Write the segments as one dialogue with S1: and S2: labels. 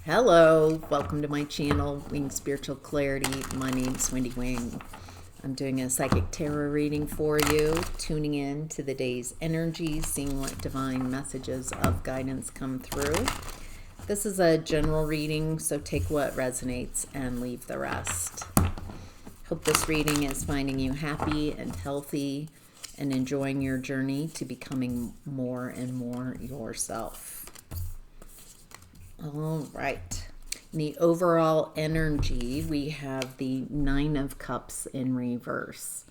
S1: Hello, welcome to my channel, Wing Spiritual Clarity. My name's Wendy Wing. I'm doing a psychic tarot reading for you, tuning in to the day's energy, seeing what divine messages of guidance come through. This is a general reading, so take what resonates and leave the rest. Hope this reading is finding you happy and healthy and enjoying your journey to becoming more and more yourself. All right. In the overall energy, we have the Nine of Cups in reverse.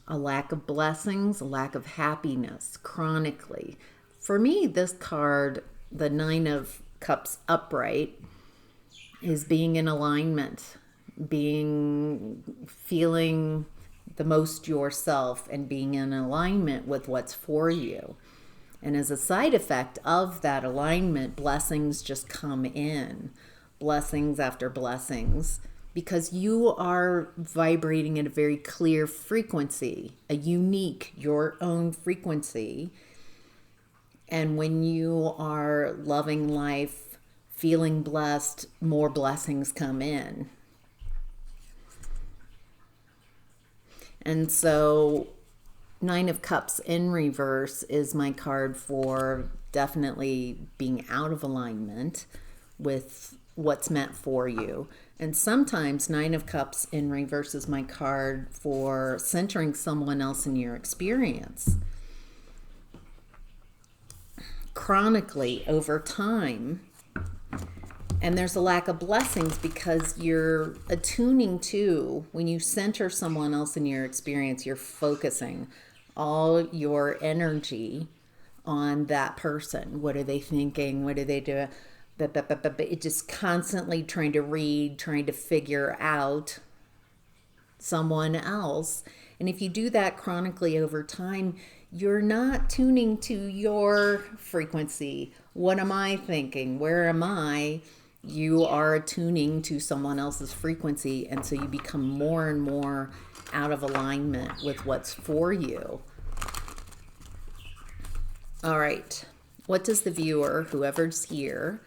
S1: A lack of blessings, a lack of happiness, chronically. For me, this card, the Nine of Cups upright, is being in alignment, feeling the most yourself and being in alignment with what's for you. And as a side effect of that alignment, blessings just come in, blessings after blessings, because you are vibrating at a very clear frequency, a unique, your own frequency. And when you are loving life, feeling blessed, more blessings come in. And so Nine of Cups in reverse is my card for definitely being out of alignment with what's meant for you. And sometimes Nine of Cups in reverse is my card for centering someone else in your experience. Chronically, over time, and there's a lack of blessings because you're attuning to, when you center someone else in your experience, you're focusing all your energy on that person. What are they thinking? What are they doing? It just constantly trying to read, trying to figure out someone else. And if you do that chronically over time, you're not tuning to your frequency. What am I thinking? Where am I? You are attuning to someone else's frequency, and so you become more and more out of alignment with what's for you. All right, what does the viewer, whoever's here,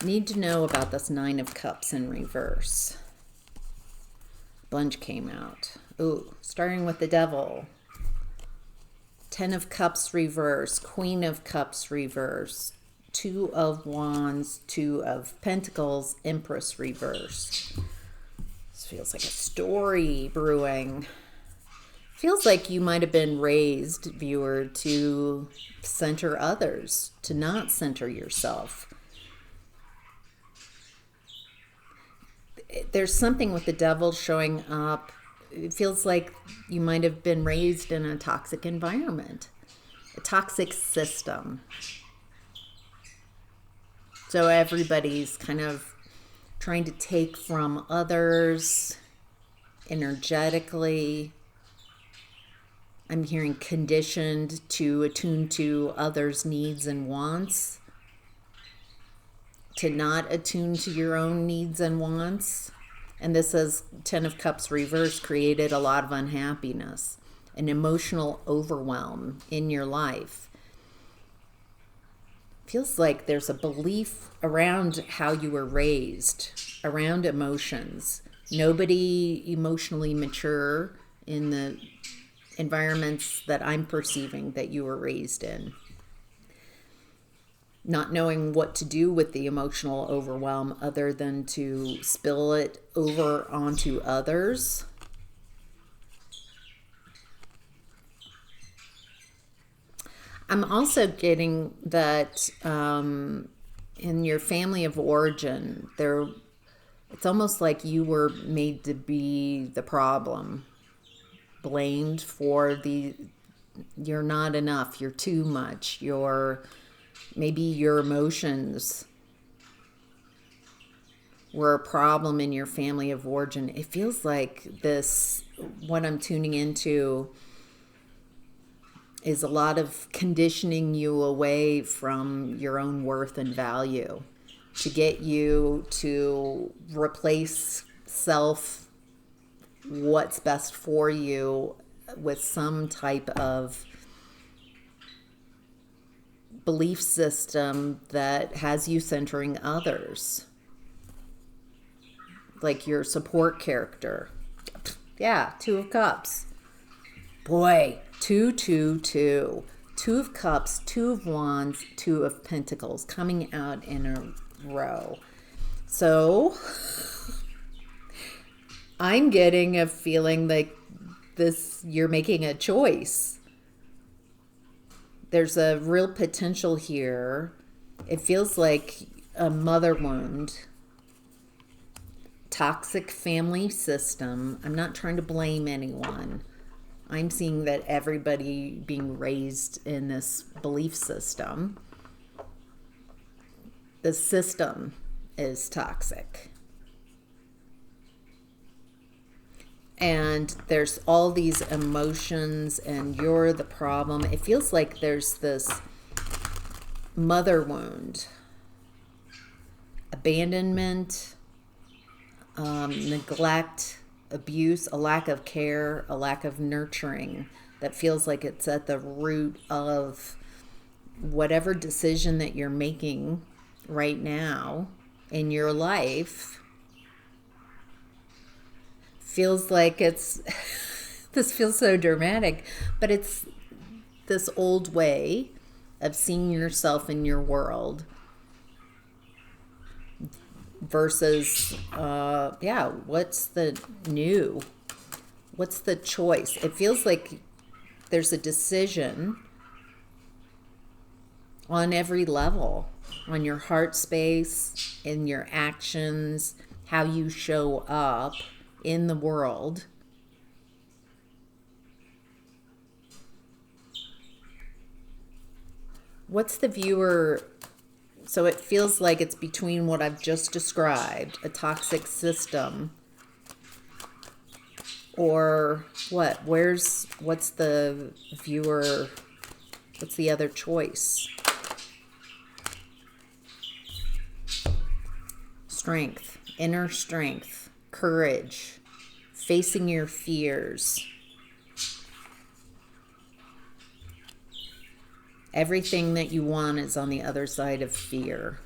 S1: need to know about this Nine of Cups in reverse? Bunch came out. Ooh, starting with the Devil. Ten of Cups reverse, Queen of Cups reverse, Two of Wands, Two of Pentacles, Empress reverse. This feels like a story brewing. Feels like you might have been raised, viewer, to center others, to not center yourself. There's something with the Devil showing up. It feels like you might have been raised in a toxic environment, a toxic system. So everybody's kind of trying to take from others energetically. I'm hearing conditioned to attune to others' needs and wants, to not attune to your own needs and wants. And this says Ten of Cups reverse created a lot of unhappiness, an emotional overwhelm in your life. Feels like there's a belief around how you were raised, around emotions. Nobody emotionally mature in the environments that I'm perceiving that you were raised in. Not knowing what to do with the emotional overwhelm other than to spill it over onto others. I'm also getting that in your family of origin, it's almost like you were made to be the problem, blamed for you're not enough, you're too much, maybe your emotions were a problem in your family of origin. It feels like what I'm tuning into is a lot of conditioning you away from your own worth and value to get you to replace what's best for you with some type of belief system that has you centering others, like your support character. Yeah, Two of Cups. Boy, two, two, two. Two of Cups, Two of Wands, Two of Pentacles coming out in a row. So I'm getting a feeling like you're making a choice. There's a real potential here. It feels like a mother wound, toxic family system. I'm not trying to blame anyone. I'm seeing that everybody being raised in this belief system, the system is toxic. And there's all these emotions and you're the problem. It feels like there's this mother wound, abandonment, neglect, abuse, a lack of care, a lack of nurturing that feels like it's at the root of whatever decision that you're making right now in your life. Feels like it's this feels so dramatic, but it's this old way of seeing yourself in your world versus what's the new, what's the choice? It feels like there's a decision on every level, on your heart space, in your actions, how you show up in the world. What's the viewer? So it feels like it's between what I've just described, a toxic system, or what? What's the viewer? What's the other choice? Strength, inner strength, courage, facing your fears. Everything that you want is on the other side of fear.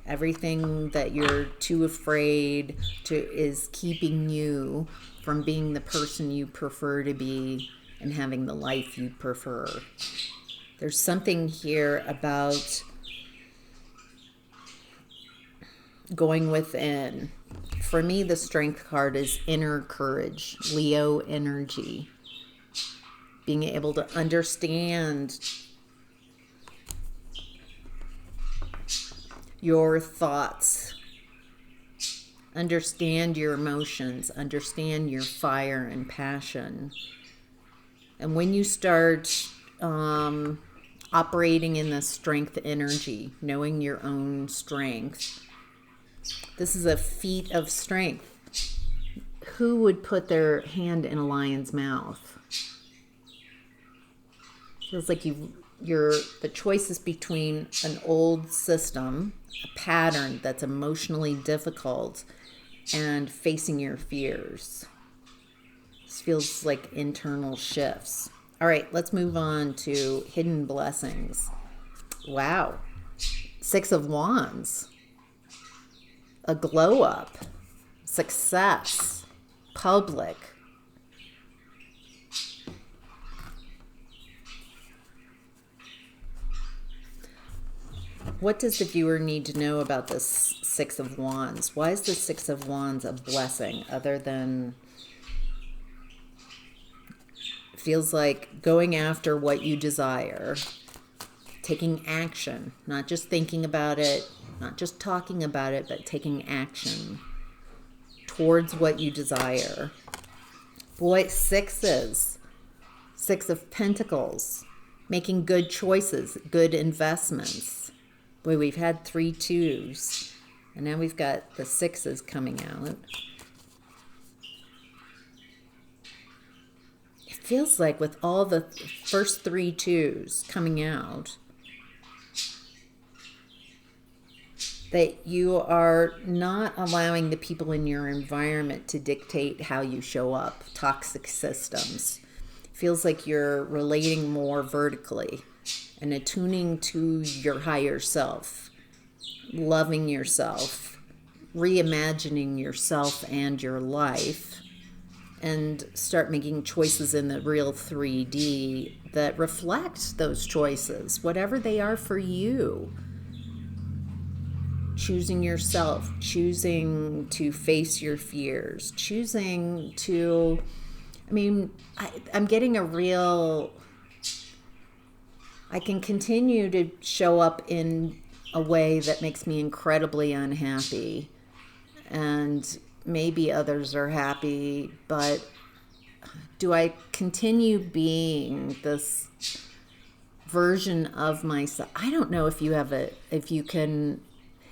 S1: Everything that you're too afraid to is keeping you from being the person you prefer to be and having the life you prefer. There's something here about going within. For me, the Strength card is inner courage, Leo energy. Being able to understand your thoughts, understand your emotions, understand your fire and passion. And when you start operating in the Strength energy, knowing your own strength, this is a feat of strength. Who would put their hand in a lion's mouth? Feels like the choice is between an old system, a pattern that's emotionally difficult, and facing your fears. This feels like internal shifts. All right, let's move on to hidden blessings. Wow. 6 of Wands. A glow up. Success. Public. What does the viewer need to know about this 6 of Wands? Why is the 6 of Wands a blessing other than feels like going after what you desire, taking action, not just thinking about it, not just talking about it, but taking action towards what you desire. Boy, 6s. 6 of Pentacles. Making good choices, good investments. Boy, we've had 3 2s, and now we've got the 6s coming out. It feels like with all the first 3 2s coming out, that you are not allowing the people in your environment to dictate how you show up. Toxic systems. Feels like you're relating more vertically. and attuning to your higher self, loving yourself, reimagining yourself and your life, and start making choices in the real 3D that reflect those choices, whatever they are for you. Choosing yourself, choosing to face your fears, choosing to, I'm getting a real, I can continue to show up in a way that makes me incredibly unhappy, and maybe others are happy, but do I continue being this version of myself? I don't know if you have if you can,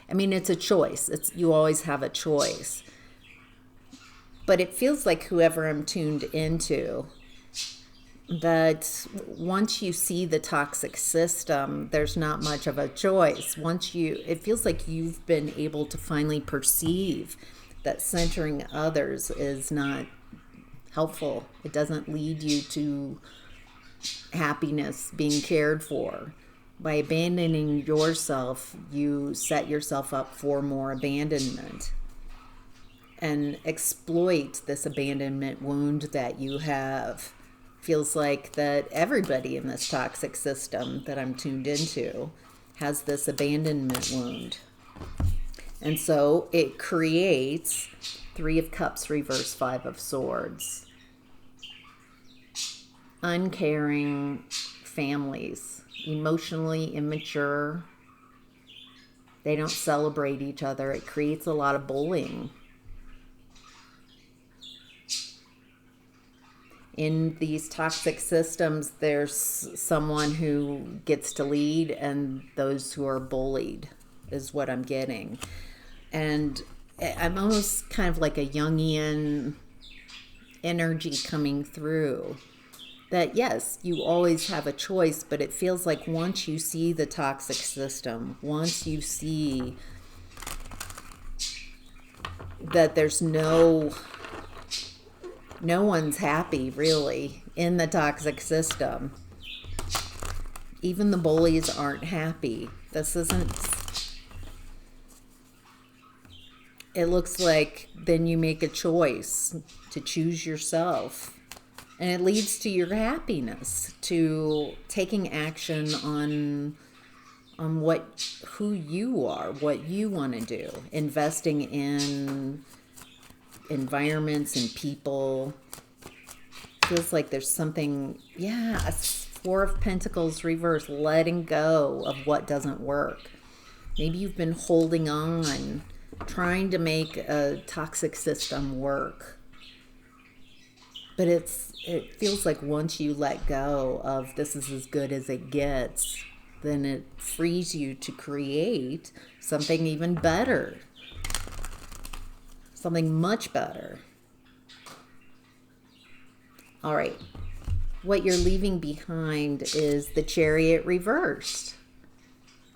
S1: it's a choice. You always have a choice. But it feels like whoever I'm tuned into, that once you see the toxic system, there's not much of a choice. It feels like you've been able to finally perceive that centering others is not helpful. It doesn't lead you to happiness, being cared for. By abandoning yourself, you set yourself up for more abandonment and exploit this abandonment wound that you have. Feels like that everybody in this toxic system that I'm tuned into has this abandonment wound. And so it creates 3 of Cups reverse, 5 of Swords. Uncaring families, emotionally immature. They don't celebrate each other. It creates a lot of bullying. In these toxic systems, there's someone who gets to lead and those who are bullied is what I'm getting. And I'm almost kind of like a Jungian energy coming through. That yes, you always have a choice, but it feels like once you see the toxic system, once you see that there's no one's happy really in the toxic system. Even the bullies aren't happy. It looks like then you make a choice to choose yourself. And it leads to your happiness, to taking action on who you are, what you want to do, investing in environments and people. Feels like there's something, a 4 of Pentacles reverse, letting go of what doesn't work. Maybe you've been holding on, trying to make a toxic system work. But it feels like once you let go of this is as good as it gets, then it frees you to create something even better. Something much better. All right. What you're leaving behind is the Chariot reversed.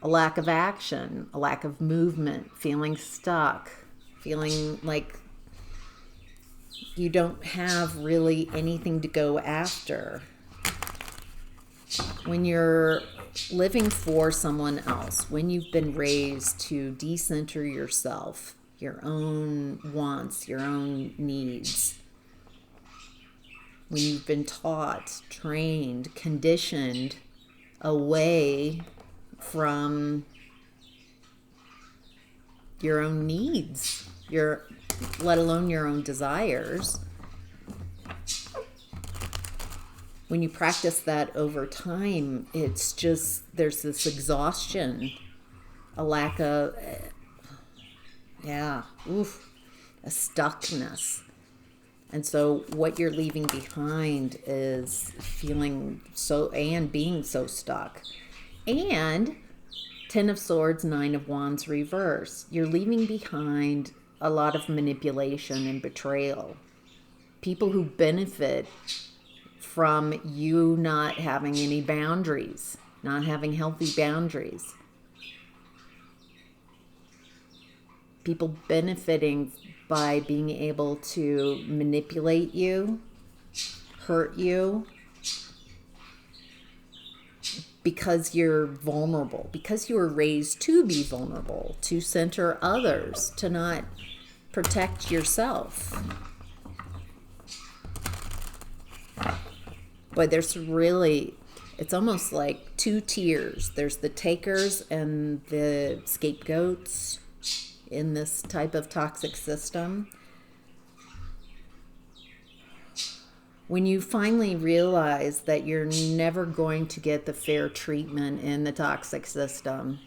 S1: A lack of action, a lack of movement, feeling stuck, feeling like you don't have really anything to go after. When you're living for someone else, when you've been raised to decenter yourself, your own wants, your own needs, when you've been taught, trained, conditioned away from your own needs, let alone your own desires. When you practice that over time, it's just, there's this exhaustion, a lack of, a stuckness. And so what you're leaving behind is feeling so, and being so stuck. And 10 of Swords, 9 of Wands reverse. You're leaving behind a lot of manipulation and betrayal. People who benefit from you not having any boundaries, not having healthy boundaries. People benefiting by being able to manipulate you, hurt you, because you're vulnerable, because you were raised to be vulnerable, to center others, to not protect yourself. But there's really, it's almost like two tiers. There's the takers and the scapegoats in this type of toxic system. When you finally realize that you're never going to get the fair treatment in the toxic system,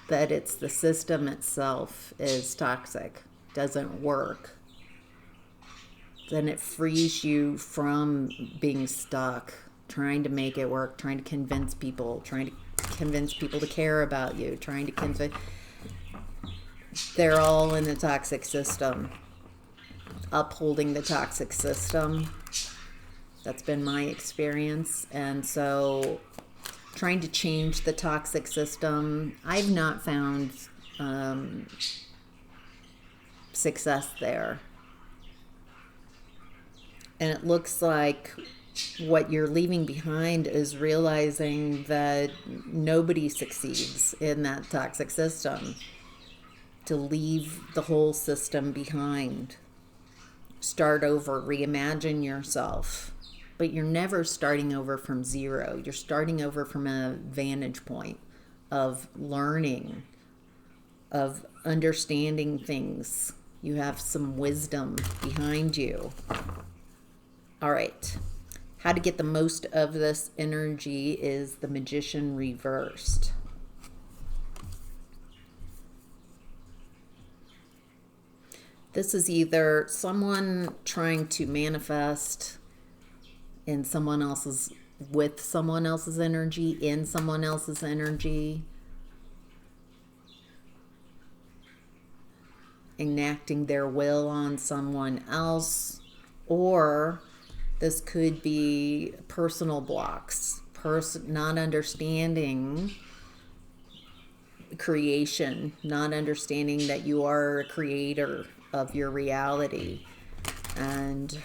S1: that it's the system itself is toxic, doesn't work, then it frees you from being stuck, trying to make it work, trying to convince people to care about you, trying to convince. They're all in the toxic system, upholding the toxic system. That's been my experience. And so trying to change the toxic system, I've not found success there. And it looks like what you're leaving behind is realizing that nobody succeeds in that toxic system. To leave the whole system behind. Start over, reimagine yourself. But you're never starting over from zero. You're starting over from a vantage point of learning, of understanding things. You have some wisdom behind you. All right. How to get the most of this energy is the Magician reversed. This is either someone trying to manifest in someone else's, with someone else's energy, in someone else's energy, enacting their will on someone else, or this could be personal blocks, not understanding creation, not understanding that you are a creator of your reality, and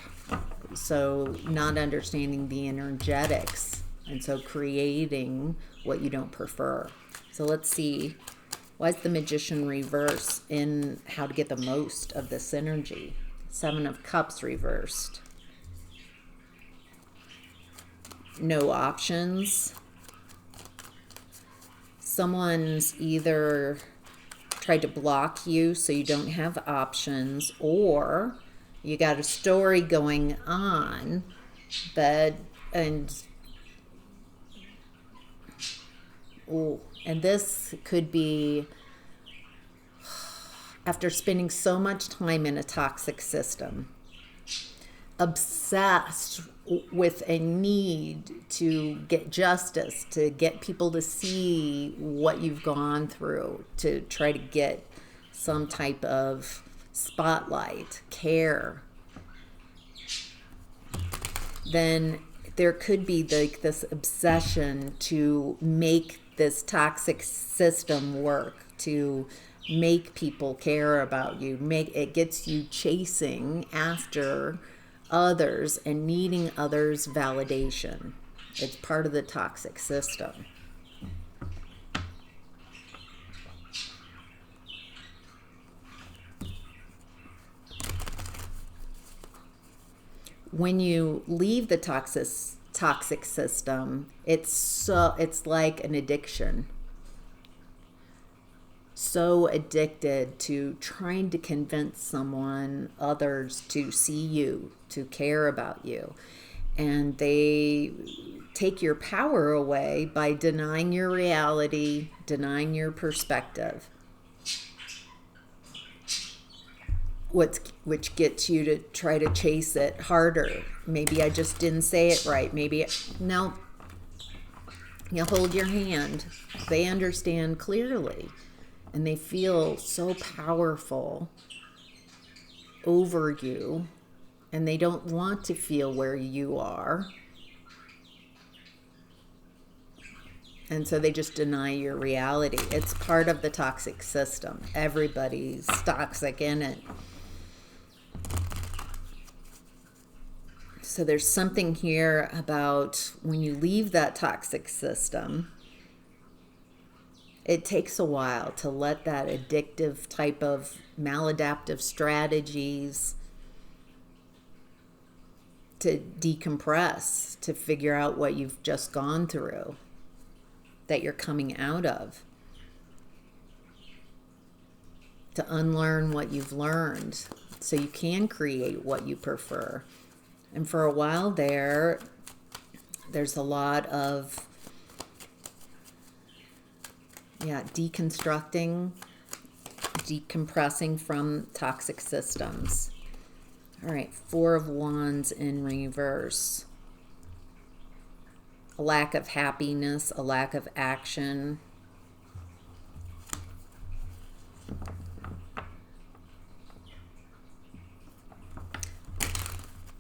S1: so not understanding the energetics, and so creating what you don't prefer. So let's see, why is the Magician reverse in how to get the most of this energy? Seven of Cups reversed. No options. Someone's either tried to block you so you don't have options, or you got a story going on, and this could be after spending so much time in a toxic system, obsessed with a need to get justice, to get people to see what you've gone through, to try to get some type of spotlight, care, then there could be this obsession to make this toxic system work, to make people care about you. It gets you chasing after others and needing others' validation. It's part of the toxic system. When you leave the toxic system, it's like an addiction. So addicted to trying to convince others to see you, to care about you. And they take your power away by denying your reality, denying your perspective. Which gets you to try to chase it harder. Maybe I just didn't say it right. No. You hold your hand. They understand clearly. And they feel so powerful over you. And they don't want to feel where you are. And so they just deny your reality. It's part of the toxic system. Everybody's toxic in it. So there's something here about when you leave that toxic system, it takes a while to let that addictive type of maladaptive strategies to decompress, to figure out what you've just gone through, that you're coming out of, to unlearn what you've learned so you can create what you prefer. And for a while there's a lot of deconstructing, decompressing from toxic systems. All right, Four of Wands in reverse. A lack of happiness, a lack of action.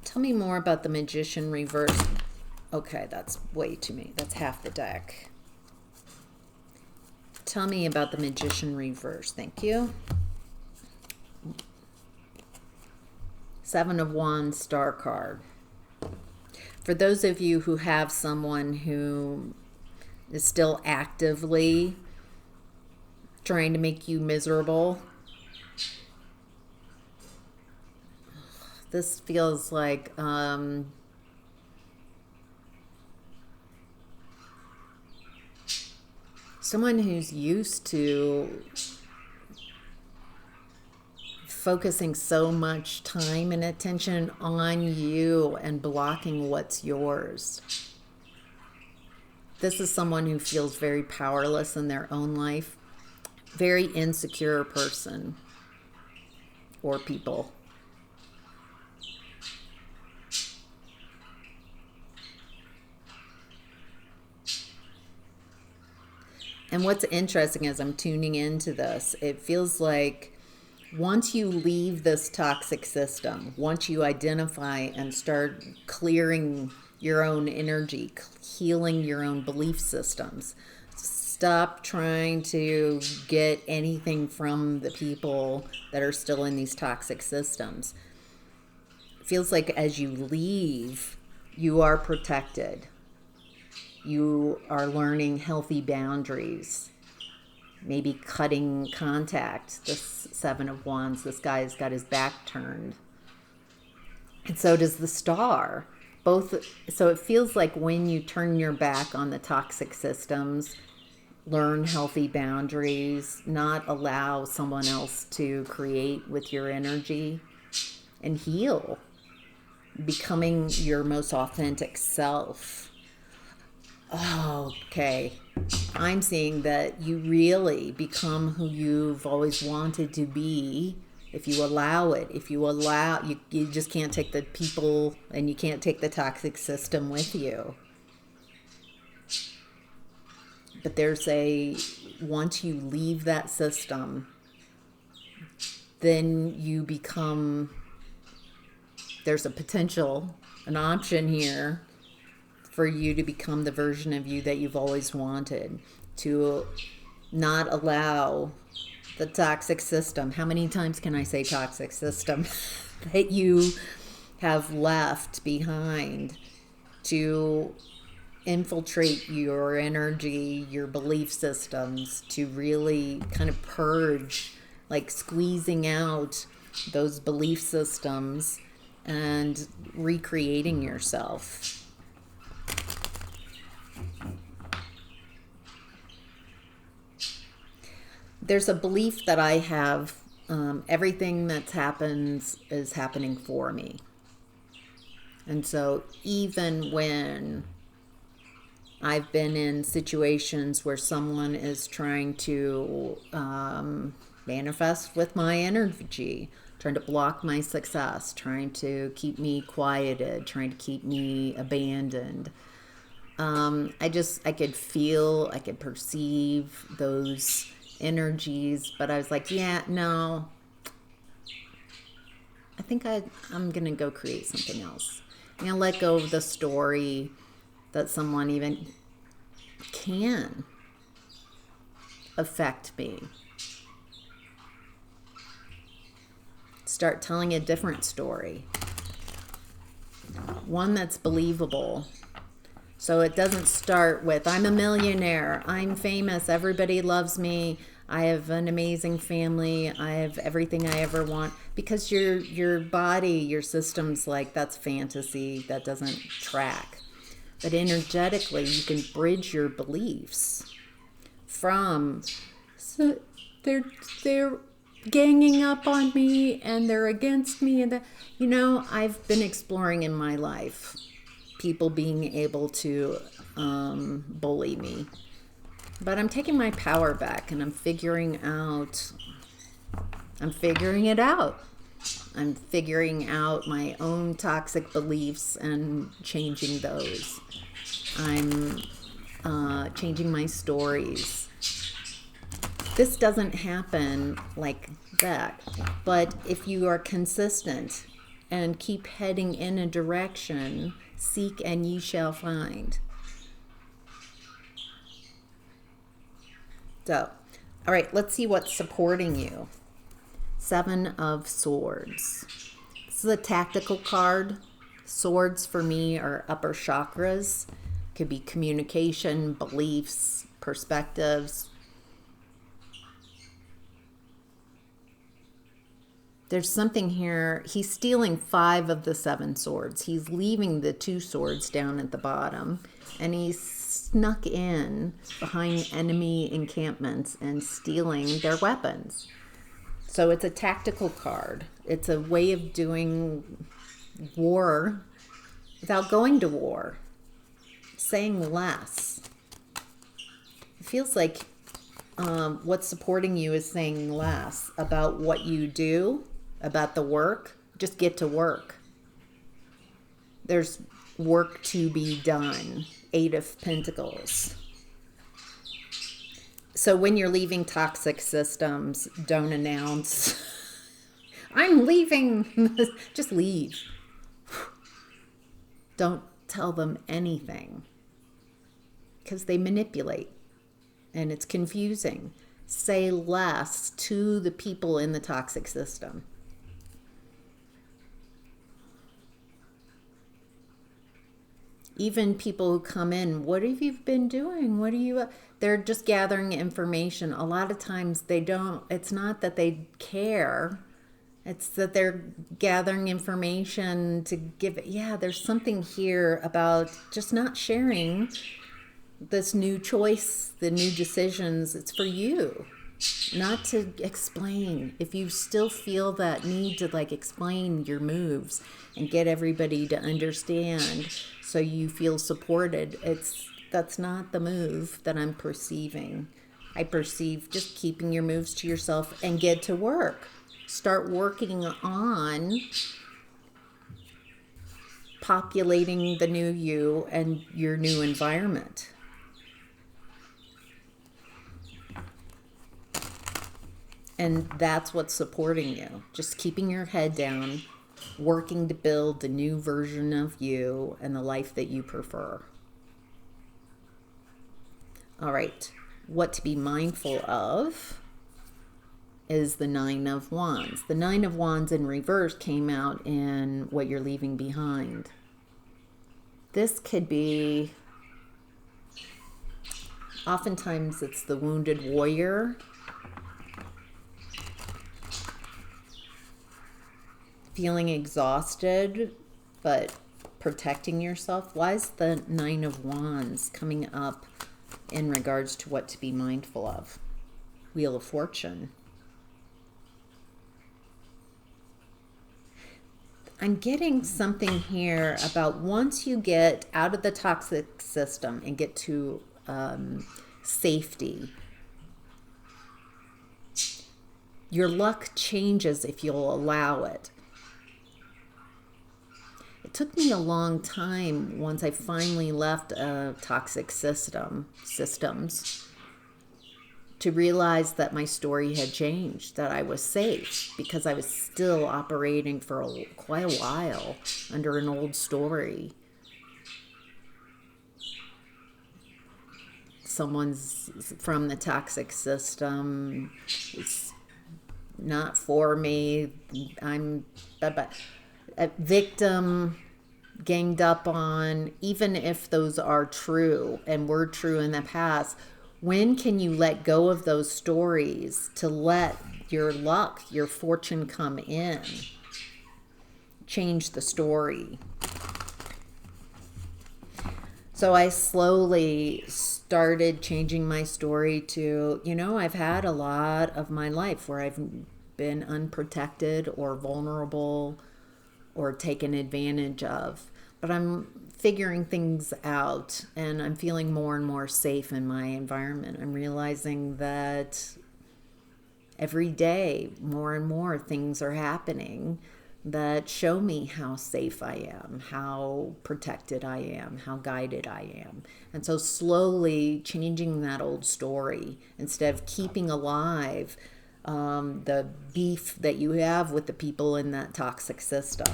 S1: Tell me more about the Magician reverse. Okay, that's way too many. That's half the deck. Tell me about the Magician reverse. Thank you. Seven of Wands, Star card. For those of you who have someone who is still actively trying to make you miserable, this feels like someone who's used to focusing so much time and attention on you and blocking what's yours. This is someone who feels very powerless in their own life, very insecure person or people. And what's interesting as I'm tuning into this, it feels like once you leave this toxic system, once you identify and start clearing your own energy, healing your own belief systems, stop trying to get anything from the people that are still in these toxic systems. It feels like as you leave, you are protected. You are learning healthy boundaries, maybe cutting contact. This Seven of Wands, this guy's got his back turned. And so does the Star. So it feels like when you turn your back on the toxic systems, learn healthy boundaries, not allow someone else to create with your energy, and heal, becoming your most authentic self. Oh, okay. I'm seeing that you really become who you've always wanted to be if you allow it. If you allow, you just can't take the people and you can't take the toxic system with you. But once you leave that system, then you become, there's a potential, an option here for you to become the version of you that you've always wanted, to not allow the toxic system. How many times can I say toxic system that you have left behind to infiltrate your energy, your belief systems, to really kind of purge, like squeezing out those belief systems and recreating yourself. There's a belief that I have, everything that happens is happening for me. And so even when I've been in situations where someone is trying to manifest with my energy, trying to block my success, trying to keep me quieted, trying to keep me abandoned, I could feel, I could perceive those energies, but I was like, yeah, no, I think I'm gonna go create something else. I'm gonna let go of the story that someone even can affect me. Start telling a different story. one that's believable. So it doesn't start with, I'm a millionaire, I'm famous, everybody loves me, I have an amazing family, I have everything I ever want. Because your body, your system's like, that's fantasy, that doesn't track. But energetically, you can bridge your beliefs from, so they're ganging up on me and they're against me, and I've been exploring in my life people being able to bully me, but I'm taking my power back and I'm figuring it out. I'm figuring out my own toxic beliefs and changing those. I'm changing my stories. This doesn't happen like that, but if you are consistent and keep heading in a direction, seek and ye shall find. So, all right, let's see what's supporting you. 7 of Swords. This is a tactical card. Swords for me are upper chakras. Could be communication, beliefs, perspectives. There's something here. He's stealing 5 of the 7 swords. He's leaving the 2 swords down at the bottom. And he's snuck in behind enemy encampments and stealing their weapons. So it's a tactical card. It's a way of doing war without going to war. Saying less. It feels like what's supporting you is saying less about what you do, about the work. Just get to work. There's work to be done. 8 of Pentacles. So when you're leaving toxic systems, don't announce, I'm leaving. Just leave. Don't tell them anything, because they manipulate and it's confusing. Say less to the people in the toxic system. Even people who come in, what have you been doing? What are you, they're just gathering information. A lot of times they don't, it's not that they care. It's that they're gathering information to give it. Yeah, there's something here about just not sharing this new choice, the new decisions. It's for you, not to explain. If you still feel that need to explain your moves and get everybody to understand so you feel supported, that's not the move that I'm perceiving. I perceive just keeping your moves to yourself and get to work. Start working on populating the new you and your new environment. And that's what's supporting you. Just keeping your head down, working to build the new version of you and the life that you prefer. All right, what to be mindful of is the 9 of Wands. The 9 of Wands in reverse came out in what you're leaving behind. This could be, oftentimes it's the wounded warrior. Feeling exhausted, but protecting yourself. Why is the 9 of Wands coming up in regards to what to be mindful of? Wheel of Fortune. I'm getting something here about once you get out of the toxic system and get to safety, your luck changes if you'll allow it. It took me a long time once I finally left toxic systems to realize that my story had changed, that I was safe, because I was still operating for quite a while under an old story. Someone's from the toxic system. It's not for me. I'm a victim. ganged up on, even if those are true and were true in the past, when can you let go of those stories to let your luck, your fortune come in? Change the story. So I slowly started changing my story to, I've had a lot of my life where I've been unprotected or vulnerable or taken advantage of. But I'm figuring things out, and I'm feeling more and more safe in my environment. I'm realizing that every day, more and more things are happening that show me how safe I am, how protected I am, how guided I am. And so slowly changing that old story, instead of keeping alive the beef that you have with the people in that toxic system.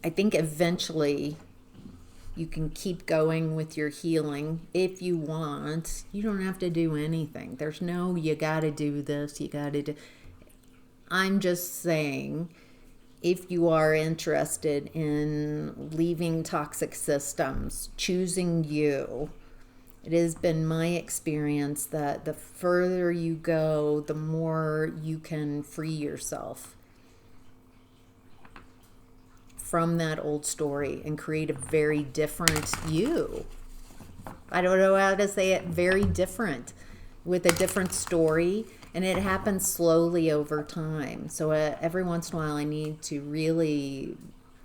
S1: I think eventually you can keep going with your healing if you want. You don't have to do anything. There's no, you got to do this, you got to do. I'm just saying, if you are interested in leaving toxic systems, choosing you, it has been my experience that the further you go, the more you can free yourself from that old story and create a very different you. I don't know how to say it, very different, with a different story. And it happens slowly over time. So every once in a while I need to really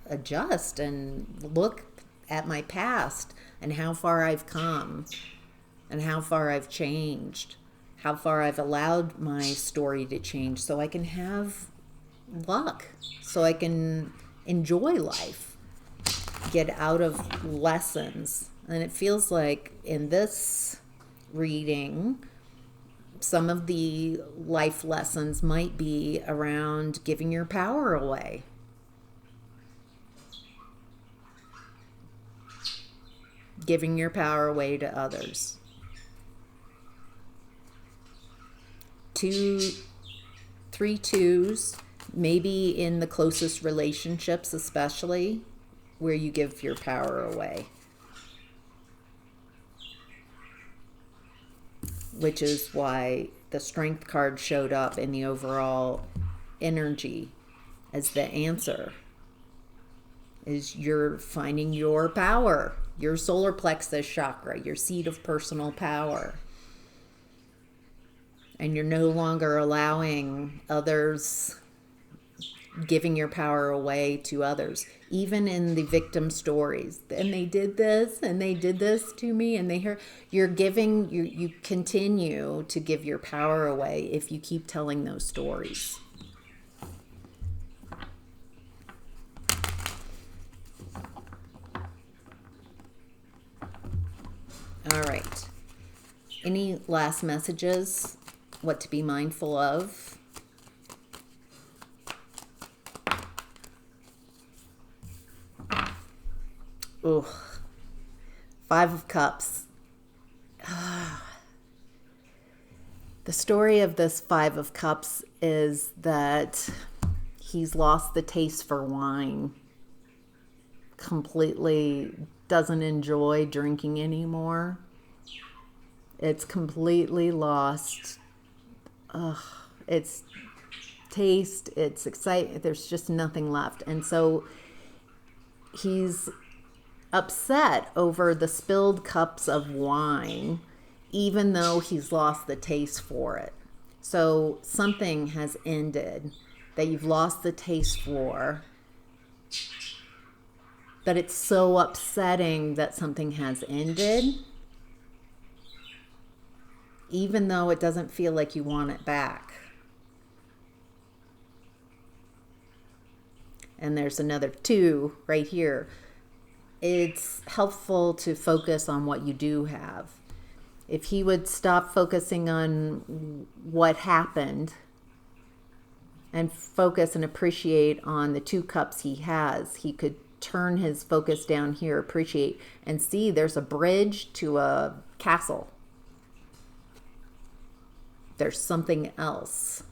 S1: adjust and look at my past and how far I've come and how far I've changed, how far I've allowed my story to change so I can have luck, so I can enjoy life, get out of lessons. And it feels like in this reading, some of the life lessons might be around giving your power away. Giving your power away to others. 3 twos, maybe in the closest relationships especially, where you give your power away. Which is why the Strength card showed up in the overall energy as the answer. Is you're finding your power, your solar plexus chakra, your seat of personal power. And you're no longer allowing others, giving your power away to others, even in the victim stories. And they did this, and they did this to me, and they heard. You're giving, you continue to give your power away if you keep telling those stories. All right. Any last messages? What to be mindful of? Ugh. 5 of Cups. The story of this 5 of Cups is that he's lost the taste for wine. Completely doesn't enjoy drinking anymore. It's completely lost. It's taste, it's excitement. There's just nothing left. And so he's upset over the spilled cups of wine, even though he's lost the taste for it. So something has ended that you've lost the taste for, but it's so upsetting that something has ended, even though it doesn't feel like you want it back. And there's another 2 right here. It's helpful to focus on what you do have. If he would stop focusing on what happened and focus and appreciate on the 2 cups he has, he could turn his focus down here, appreciate, and see there's a bridge to a castle. There's something else.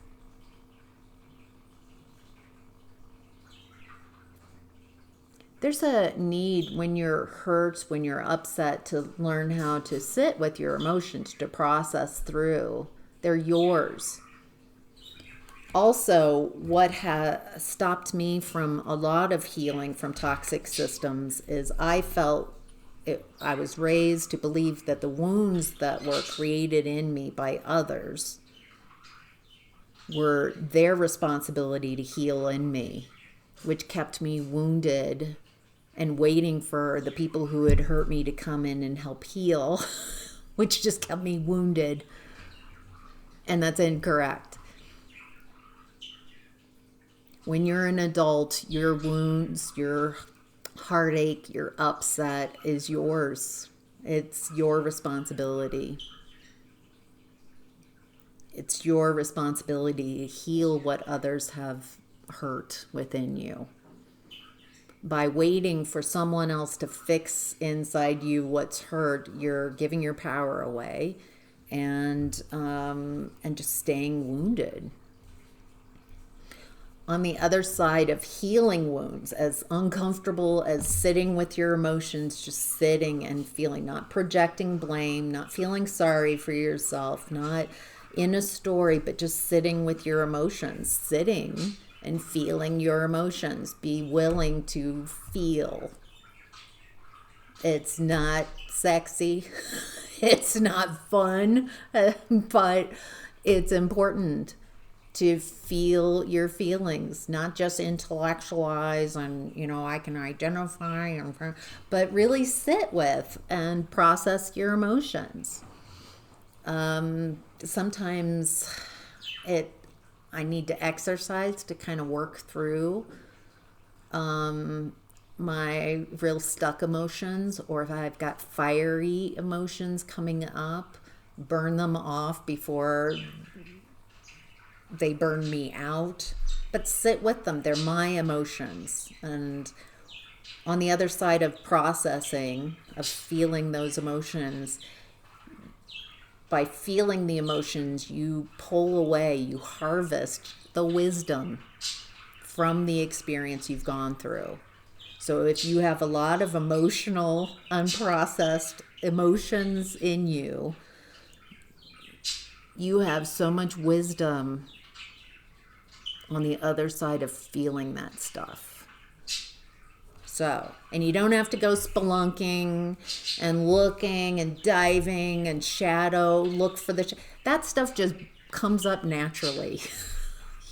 S1: There's a need when you're hurt, when you're upset, to learn how to sit with your emotions, to process through. They're yours. Also, what has stopped me from a lot of healing from toxic systems is I was raised to believe that the wounds that were created in me by others were their responsibility to heal in me, which kept me wounded and waiting for the people who had hurt me to come in and help heal, which just kept me wounded. And that's incorrect. When you're an adult, your wounds, your heartache, your upset is yours. It's your responsibility. It's your responsibility to heal what others have hurt within you. By waiting for someone else to fix inside you what's hurt, you're giving your power away and just staying wounded. On the other side of healing wounds, as uncomfortable as sitting with your emotions, just sitting and feeling, not projecting blame, not feeling sorry for yourself, not in a story, but just sitting with your emotions, sitting and feeling your emotions. Be willing to feel. It's not sexy. It's not fun, but it's important to feel your feelings, not just intellectualize and, I can identify, but really sit with and process your emotions. Sometimes I need to exercise to kind of work through my real stuck emotions, or if I've got fiery emotions coming up, burn them off before they burn me out. But sit with them. They're my emotions. And on the other side of processing, of feeling those emotions, by feeling the emotions, you pull away, you harvest the wisdom from the experience you've gone through. So if you have a lot of emotional, unprocessed emotions in you, you have so much wisdom on the other side of feeling that stuff. So, and you don't have to go spelunking and looking and diving and look for that stuff just comes up naturally.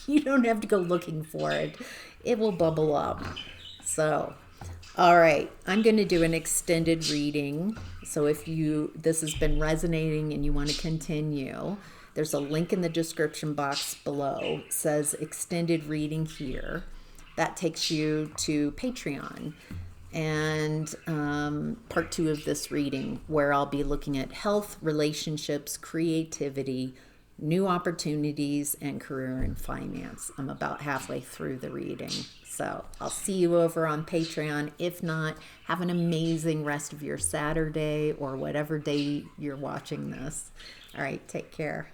S1: You don't have to go looking for it. It will bubble up. So, all right, I'm going to do an extended reading. So if this has been resonating and you want to continue, there's a link in the description box below. It says extended reading here. That takes you to Patreon and part 2 of this reading, where I'll be looking at health, relationships, creativity, new opportunities, and career and finance. I'm about halfway through the reading. So I'll see you over on Patreon. If not, have an amazing rest of your Saturday or whatever day you're watching this. All right, take care.